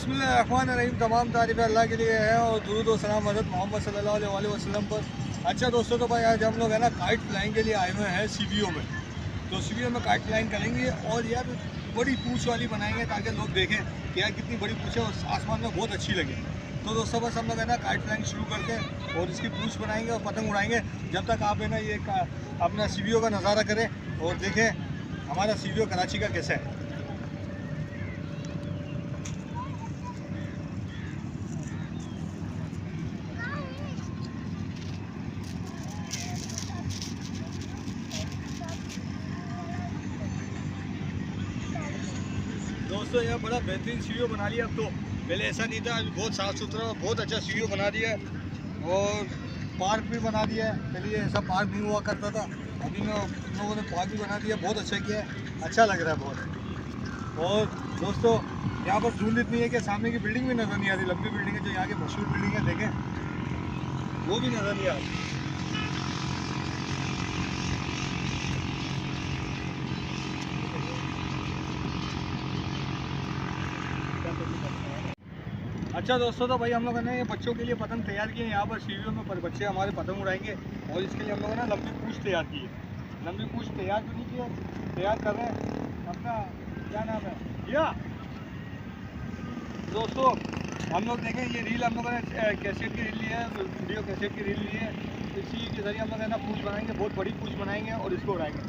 बिस्मिल्लाहिर्रहमानिर्रहीम। तमाम तारीफ़ अल्लाह के लिए है और दुरूद व सलाम हज़रत मोहम्मद सल्लल्लाहु अलैहि वसल्लम पर। अच्छा दोस्तों, तो भाई आज हम लोग है ना काइट फ्लाइंग के लिए आए हुए हैं सीवीओ में। तो सीवीओ में काइट फ्लाइंग करेंगे और यार बड़ी पूँछ वाली बनाएंगे ताकि लोग देखें कि यार कितनी बड़ी पूँछ है और आसमान में बहुत अच्छी लगे। तो दोस्तों बस हम लोग है ना काइट फ्लाइंग शुरू करते हैं और इसकी पूँछ बनाएंगे और पतंग उड़ाएंगे जब तक आप है ना ये अपना सीवीओ का नज़ारा करें और देखें हमारा सीवीओ कराची का कैसा है। दोस्तों यहाँ बड़ा बेहतरीन सीवीओ बना लिया। अब तो पहले ऐसा नहीं था, अभी बहुत साफ़ सुथरा और बहुत अच्छा सीवीओ बना दिया है और पार्क भी बना दिया है। पहले ये ऐसा पार्क नहीं हुआ करता था, अभी लोगों ने पार्क भी बना दिया, बहुत अच्छा किया है, अच्छा लग रहा है बहुत। और दोस्तों यहाँ पर धूल इतनी है कि सामने की बिल्डिंग भी नज़र नहीं आ रही। लंबी बिल्डिंग है जो यहाँ की मशहूर बिल्डिंग है, देखें वो भी नज़र नहीं आ रही। अच्छा दोस्तों, तो भाई हम लोगों ने ये बच्चों के लिए पतंग तैयार किए हैं। यहाँ पर सीवीओ में पर बच्चे हमारे पतंग उड़ाएंगे और इसके लिए हम लोगों ने लंबी पूँछ तैयार की है। लंबी पूँछ तैयार तो नहीं की है, तैयार कर रहे हैं। अपना क्या नाम है या दोस्तों, हम लोग देखें ये रील हम लोगों ने कैसेट की रील ली है, वीडियो कैसेट की रील ली है। इसी के ज़रिए हम लोग है ना पूँछ बनाएंगे, बहुत बड़ी पूँछ बनाएंगे और इसको उड़ाएंगे।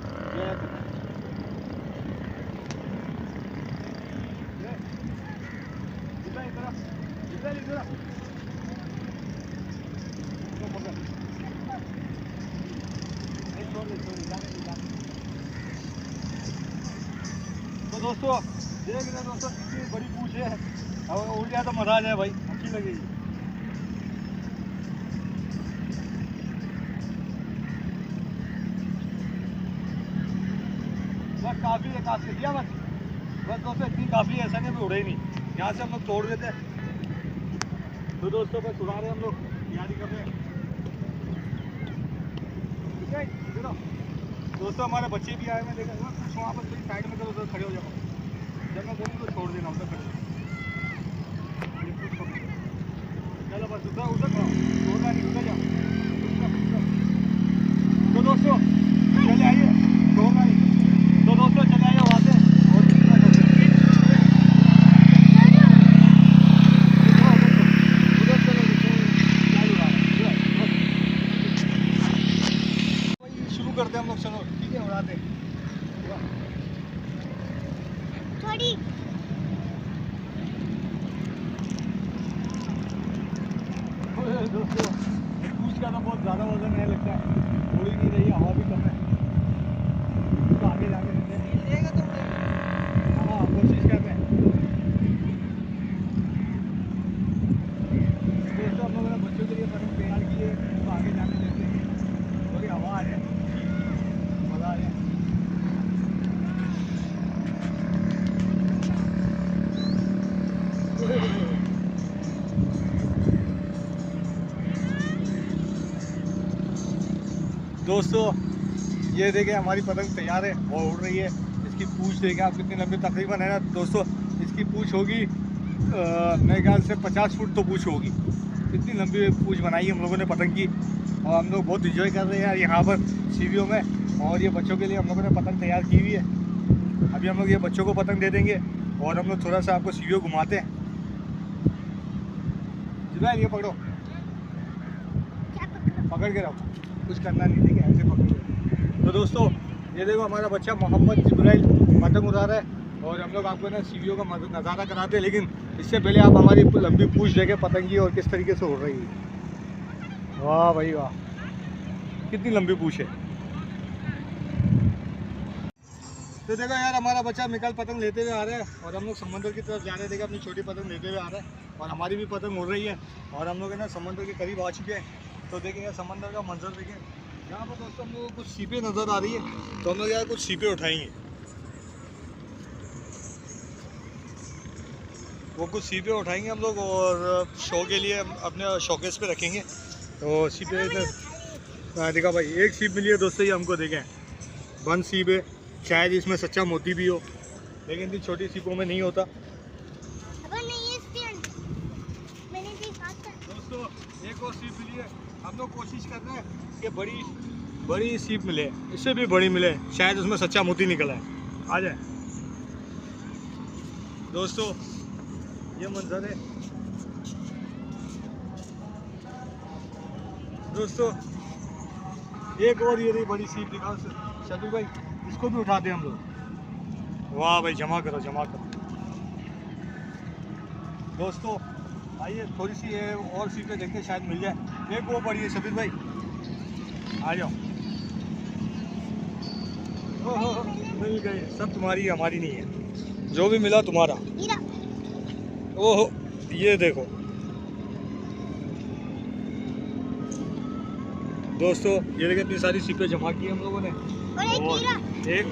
तो दोस्तों देख रहे दोस्तों कितनी बड़ी पूँछ है, और उड़ जाए तो मजा आ जाए भाई, अच्छी लगेगी। बस काफ़ी है, काफ़ी दिया बस दोस्तों इतनी काफ़ी है, ऐसा नहीं भी उड़े ही नहीं, यहाँ से हम लोग तोड़ देते हैं। तो दोस्तों बस उड़ा रहे हम लोग, तैयारी कर रहे हैं। दोस्तों हमारे बच्चे भी आए हुए, देखा कुछ वहाँ पर थोड़ी साइड में करो, उधर खड़े हो जाओ, जब मैं बोलूँ तो छोड़ देना, उधर खड़े। चलो बस उधर उधर छोड़ना नहीं, उधर जाओ। तो दोस्तों चले आइए, छोड़ना नहीं। तो दोस्तों चले आइए वहाँ से और शुरू करते हैं हम लोग। चलो ठीक है, उड़ाते हैं थोड़ी। दोस्तों पूँछ का तो बहुत ज़्यादा वजन नहीं लगता है, उड़ ही नहीं रही है, हवा भी कम है, तो आगे जाके देते हैं। हाँ कोशिश कर रहे हैं। दोस्तों हम लोगों ने बच्चों के लिए पतंग तैयार की है, तो आगे जाके देते हैं। थोड़ी हवा आ रही है, मज़ा आ रहा है। दोस्तों ये देखें हमारी पतंग तैयार है और उड़ रही है। इसकी पूँछ देखें आप कितनी लंबी तकरीबन है ना दोस्तों, इसकी पूँछ होगी मेरे ख्याल से 50 फुट तो पूँछ होगी। इतनी लंबी पूँछ बनाई है हम लोगों ने पतंग की और हम लोग बहुत इंजॉय कर रहे हैं यहाँ पर सीवीओ में। और ये बच्चों के लिए हम लोगों ने पतंग तैयार की हुई है। अभी हम लोग ये बच्चों को पतंग दे देंगे और हम लोग थोड़ा सा आपको सीवीओ घुमाते हैं। जुबैल ये पकड़ो, पकड़ के रखो, कुछ करना नहीं, ठीक है, ऐसे पकड़ के। तो दोस्तों ये देखो हमारा बच्चा मोहम्मद जिब्राइल पतंग उड़ा रहा है और हम लोग आपको ना सीवीओ का नज़ारा कराते हैं। लेकिन इससे पहले आप हमारी लंबी पूँछ देखें पतंग की और किस तरीके से उड़ रही है। वाह भाई वाह, कितनी लंबी पूँछ है। तो देखो यार हमारा बच्चा मिकल पतंग लेते हुए आ रहा है और हम लोग समंदर की तरफ जा रहे हैं। देखो अपनी छोटी पतंग लेते हुए आ रहा है और हमारी भी पतंग उड़ रही है और हम लोग है ना समंदर के करीब आ चुके हैं। तो देखें यार समंदर का मंजर देखें। यहाँ पर दोस्तों हम लोग को कुछ सीपें नज़र आ रही है, तो हम लोग यार कुछ सीपें उठाएंगे। वो कुछ सीपें उठाएंगे हम लोग और शो के लिए अपने शोकेस पे रखेंगे। तो सीपें इधर देखा भाई, एक सीप मिली है दोस्तों, ये हमको देखें बंद सीप है, शायद इसमें सच्चा मोती भी हो, लेकिन इतनी छोटी सीपों में नहीं होता। एक और सीप मिली है। हम लोग कोशिश कर रहे हैं कि बड़ी सीप मिले, इससे भी बड़ी मिले, शायद उसमें सच्चा मोती निकला है। आ जाए दोस्तों, ये मंजर है दोस्तों। एक और ये बड़ी सीप दिखाओ शबीर भाई, इसको भी उठाते हैं हम लोग। वाह भाई, जमा करो जमा करो दोस्तों। आइए थोड़ी सी ये और सीटें देखते शायद मिल जाए। एक वो पड़ी है शबीर भाई, आ जाओ। ओहो, मिल गई। सब तुम्हारी है, हमारी नहीं है। जो भी मिला तुम्हारा। ओहो, ये देखो दोस्तों, ये देखिए इतनी सारी सीपें जमा की हम लोगों ने। और एक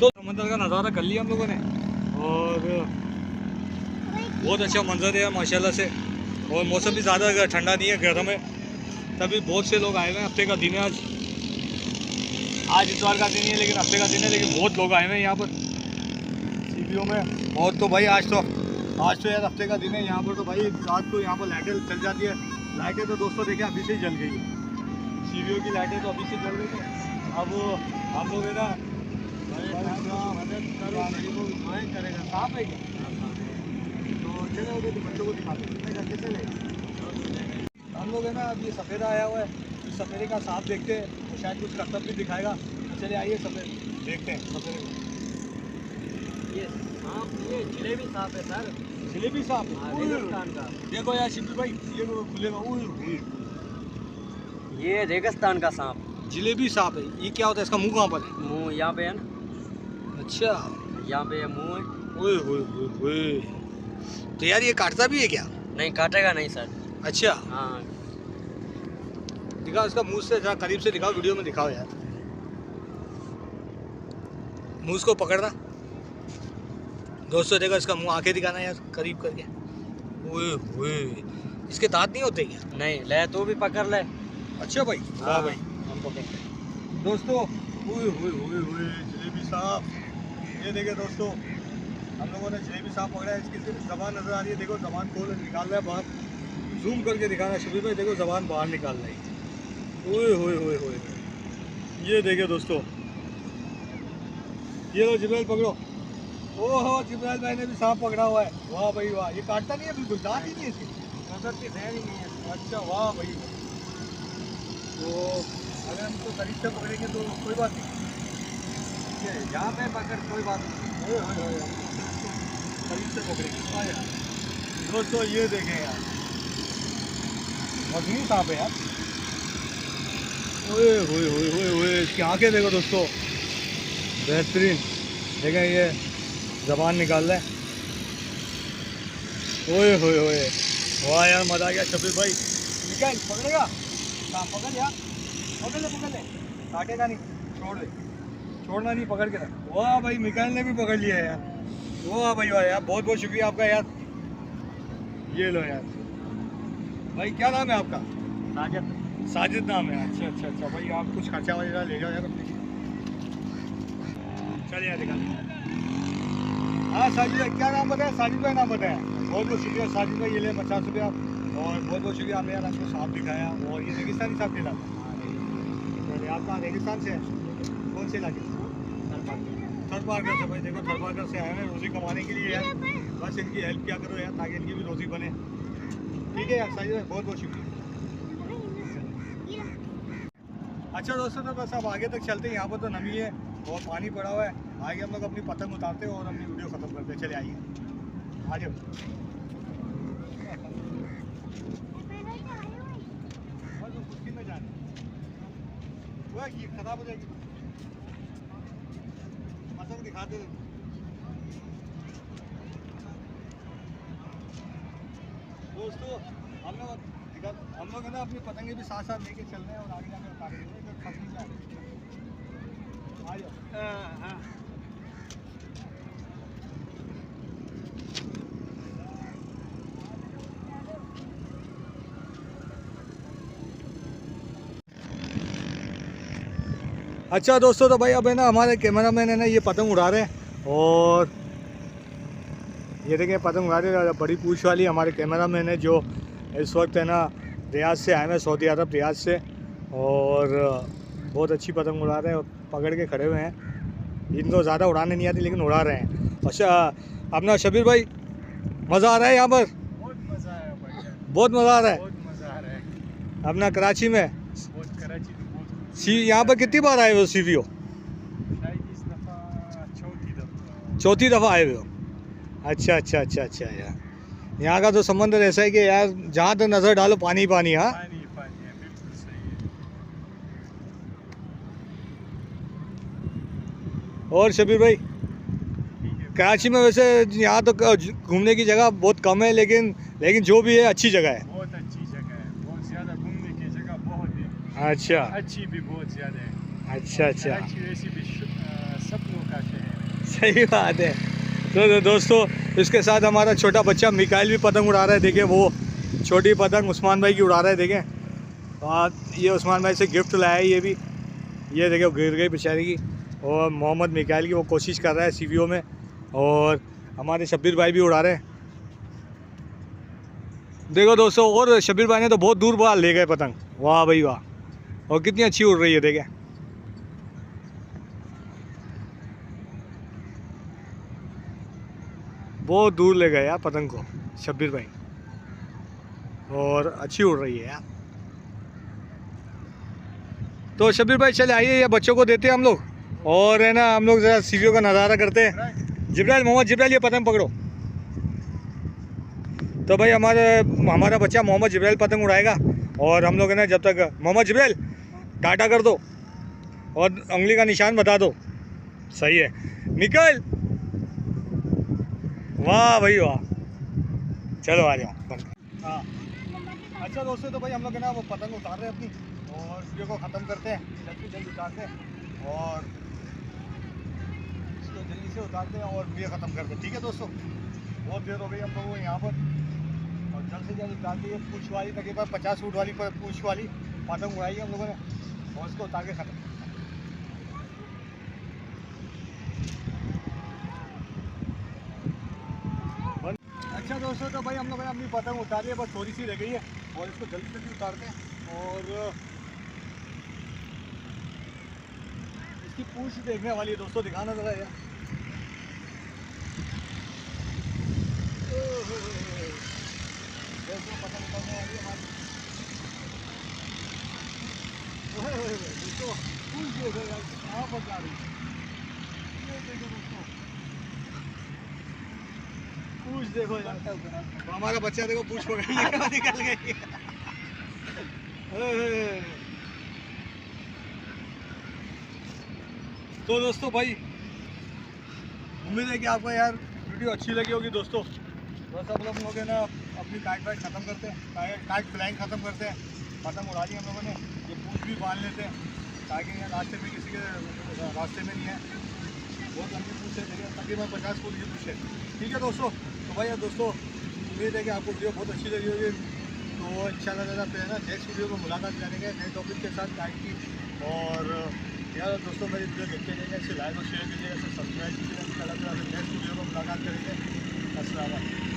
तो समंदर का नज़ारा कर लिया हम लोगों ने, और बहुत अच्छा मंजर है माशाल्लाह से। और मौसम भी ज़्यादा ठंडा नहीं है, गर्म है। तभी बहुत से लोग आए हुए हैं। हफ्ते का दिन है आज इतवार का दिन है, लेकिन हफ्ते का दिन है, लेकिन बहुत लोग आए हुए हैं यहाँ पर सीपीओ में। और तो भाई आज तो यार हफ्ते का दिन है। यहाँ पर तो भाई रात को यहाँ पर लाइटें चल जाती है। लाइटें तो दोस्तों देखिए अभी से ही जल गई है। सीपीओ की लाइटें तो अभी से जल गई है। अब हम लोग है ना करेगा साफ है क्या? तो चलो तो बच्चों को दिखाते चले। हम लोग है ना, अब ये सफ़ेदा आया हुआ है, इस सफ़ेदे का सांप देखते हैं तो शायद कुछ करतब भी दिखाएगा। तो चले आइए सफ़ेद देखते हैं सफ़ेदे को। ये जलेबी सांप है सर, जलेबी सांप रेगिस्तान का। देखो यार शिबू भाई, ये खुलेगा। ये रेगिस्तान का सांप जलेबी सांप है। ये क्या होता है? इसका मुंह कहाँ पर है? मुंह यहाँ पे है ना। अच्छा, यहाँ पे मुंह है। ओए तो यार ये काटता भी है क्या? नहीं काटेगा नहीं सर। अच्छा हाँ, दिखाओ इसका मुंह से, जरा करीब से दिखाओ, वीडियो में दिखाओ यार। मुंह को पकड़ना दोस्तों, देखो इसका मुंह, आंखें दिखाना यार करीब करके। ओए इसके दांत नहीं होते क्या? नहीं ले तो भी पकड़ ले। अच्छा भाई, हाँ भाई हम पकड़ दोस्तों। ओए जलेबी सांप, ये देखे दोस्तों, हम लोगों ने जलेबी सांप पकड़ा है। इसकी सिर्फ जबान नजर आ रही है। देखो जबान खोल निकाल रहा है बाहर, जूम करके दिखाना शबीर भाई। देखो जबान बाहर निकाल रही है। ओए ये देखे दोस्तों, ये लो जिब्राइल पकड़ो। ओहो, जिब्राइल भाई ने भी सांप पकड़ा हुआ है। वाह भाई वाह, ये काटता नहीं है बिल्कुल, दांत ही नहीं है इसकी, नजर की खैर ही नहीं है। अच्छा वाह भाई, तो अगर हम तो करीब से पकड़ेंगे तो कोई बात नहीं, यहाँ पे पकड़ कोई बात नहीं। करीब से पकड़ेंगे। दोस्तों ये देखें यार, वजनी सांप है यार। ओए इसकी आंखें देखो दोस्तों, बेहतरीन। देखें ये जबान निकाल रहा है। ओए वाह यार, मजा आ गया शबीर भाई। निकाल, पकड़ेगा सांप, पकड़ यार, पकड़ ले, काटेगा नहीं, छोड़ना नहीं, पकड़ के रख। वाह भाई, मिकाइल ने भी पकड़ लिया यार। वाह भाई वाह यार, बहुत शुक्रिया आपका यार। ये लो यार भाई, क्या नाम है आपका? साजिद नाम है। अच्छा भाई, आप कुछ खर्चा वगैरह ले जाओ यार अपने। चलिए यार दिखा। हाँ साजिद, क्या नाम बताया? साजिद भाई नाम बताया। बहुत शुक्रिया साजिद भाई, ये ले 50 रुपया। और बहुत शुक्रिया, आपने यार आपको सांप दिखाया। और ये रेगिस्तानी सांप खेला। आप कहाँ रेगिस्तान से हैं? कौन से इलाके से? थरपारकर से। भाई देखो, थरपारकर से आए हैं रोज़ी कमाने के लिए यार। बस इनकी हेल्प किया करो यार, ताकि इनकी भी रोज़ी बने। ठीक है यार साजिद भाई, बहुत शुक्रिया। अच्छा दोस्तों, तो बस अब आगे तक चलते हैं। यहाँ पर तो नमी है और पानी पड़ा हुआ है। आगे हम लोग अपनी पतंग उतारते हैं और अपनी वीडियो ख़त्म करते हैं। चले आइए, आ जाओ। कुश्ती में जाना वो ये खराब हो जाएगी, पतंग दिखाते दोस्तों। हम लोग है ना अपनी पतंगे भी साथ साथ लेके चल रहे हैं और आगे जाकर उतारेंगे। आ जाओ। अच्छा दोस्तों, तो भाई अब है ना हमारे कैमरामैन है ना, ये पतंग उड़ा रहे हैं। और ये देखें पतंग उड़ा रहे बड़ी पूछ वाली। हमारे कैमरा मैन है जो इस वक्त है ना रियाद से आए हैं, सऊदी अरब रियाद से, और बहुत अच्छी पतंग उड़ा रहे हैं और पकड़ के खड़े हुए हैं। इनको ज़्यादा उड़ाने नहीं आती लेकिन उड़ा रहे हैं। अच्छा अपना शबीर भाई, मज़ा आ रहा है यहाँ पर? बहुत मज़ा आया भाई, बहुत मज़ा आ रहा है बहुत मज़ा आ रहा है। अपना कराची में। बहुत कराची में बहुत सी यहाँ पर कितनी बार आए हो CVO? शायद इस दफ़ा चौथी दफ़ा आए हुए हो? अच्छा अच्छा अच्छा अच्छा यार, यहाँ का तो समंदर ऐसा है कि यार जहाँ तक नज़र डालो पानी पानी। हाँ पानी पानी है, बिल्कुल सही है। और शबीर भाई, ठीक है, कराची में वैसे यहाँ तो घूमने की जगह बहुत कम है, लेकिन जो भी है अच्छी जगह है। बहुत अच्छी जगह है, बहुत ज़्यादा घूमने की जगह बहुत है, अच्छा अच्छी भी बहुत ज़्यादा है। अच्छा अच्छा, कराची वैसे भी सपनों का शहर है। सही बात है। तो दोस्तों इसके साथ हमारा छोटा बच्चा मिकाइल भी पतंग उड़ा रहा है। देखें वो छोटी पतंग उस्मान भाई की उड़ा रहा है। देखें और ये उस्मान भाई से गिफ्ट लाया है ये भी। ये देखें गिर गई बेचारी की। और मोहम्मद मिकाइल की वो कोशिश कर रहा है CVO में, और हमारे शब्बीर भाई भी उड़ा रहे हैं। देखो दोस्तों, और शब्बीर भाई ने तो बहुत दूर बाहर ले गए पतंग। वाह भाई वाह, और कितनी अच्छी उड़ रही है देखें। बहुत दूर ले गए यार पतंग को शब्बीर भाई, और अच्छी उड़ रही है यार। तो शब्बीर भाई चले आइए, या बच्चों को देते हैं हम लोग, और है ना हम लोग ज़रा CVO का नज़ारा करते हैं। जिब्राइल, मोहम्मद जिब्राइल, ये पतंग पकड़ो। तो भाई हमारा बच्चा मोहम्मद जिब्राइल पतंग उड़ाएगा, और हम लोग है ना जब तक मोहम्मद जिब्राइल टाटा कर दो और उंगली का निशान बता दो। सही है, निकल। वाह भाई वाह, चलो आ जाओ। हाँ अच्छा दोस्तों, तो भाई हम लोग है ना वो पतंग उतार रहे हैं अपनी, और वीडियो को ख़त्म करते हैं। जल्दी उतारते हैं और इसको जल्दी से उतारते हैं और वीडियो ख़त्म करते हैं। ठीक है दोस्तों, बहुत देर हो गई हम लोगों को यहाँ पर, और जल्द से जल्द उतारते हैं। पूछ वाली तकरीबन 50 फुट वाली पूछ वाली पतंग उड़ाई है हम लोगों ने, और इसको उतार के ख़त्म। अच्छा दोस्तों, तो भाई हम लोगों ने अपनी पतंग उतारी है, बस थोड़ी सी रह गई है, और इसको जल्दी जल्दी उतारते हैं। और इसकी पूंछ देखने वाली है दोस्तों, दिखाना ज़रा यार। दोस्तों पतंग उतारने वाली है हमारी। दोस्तों पूंछ देखो यार, कहाँ पर जा रही है। ये देखो दोस्तों, पूछ देखो यार। तो हमारा बच्चा देखो पूछ पकड़ने के बाद निकल गई। तो दोस्तों भाई उम्मीद है कि आपको यार वीडियो अच्छी लगी होगी दोस्तों। बस अब लोग है ना अपनी काइट वाइट ख़त्म करते हैं, काइट फ्लाइंग ख़त्म करते हैं। पतंग उड़ा दी हम लोगों ने, ये पूछ भी बांध लेते हैं ताकि यहाँ रास्ते में किसी के रास्ते में नहीं है। बहुत लंबी पूछ है, तकरीबन 50 फुट की पूछ है। ठीक है दोस्तों, तो भाई दोस्तों उम्मीद है कि आपको वीडियो बहुत अच्छी लगी होगी। तो इंशाल्लाह ज़्यादा फिर है ना नेक्स्ट वीडियो में मुलाकात करेंगे नए टॉपिक के साथ काइट की। और यार दोस्तों मेरी वीडियो देखते जाइए, इसे लाइक और शेयर कीजिएगा, इसे सब्सक्राइब कीजिएगा। इंशाल्लाह नेक्स्ट वीडियो में मुलाकात करेंगे। अस्सलाम वालेकुम।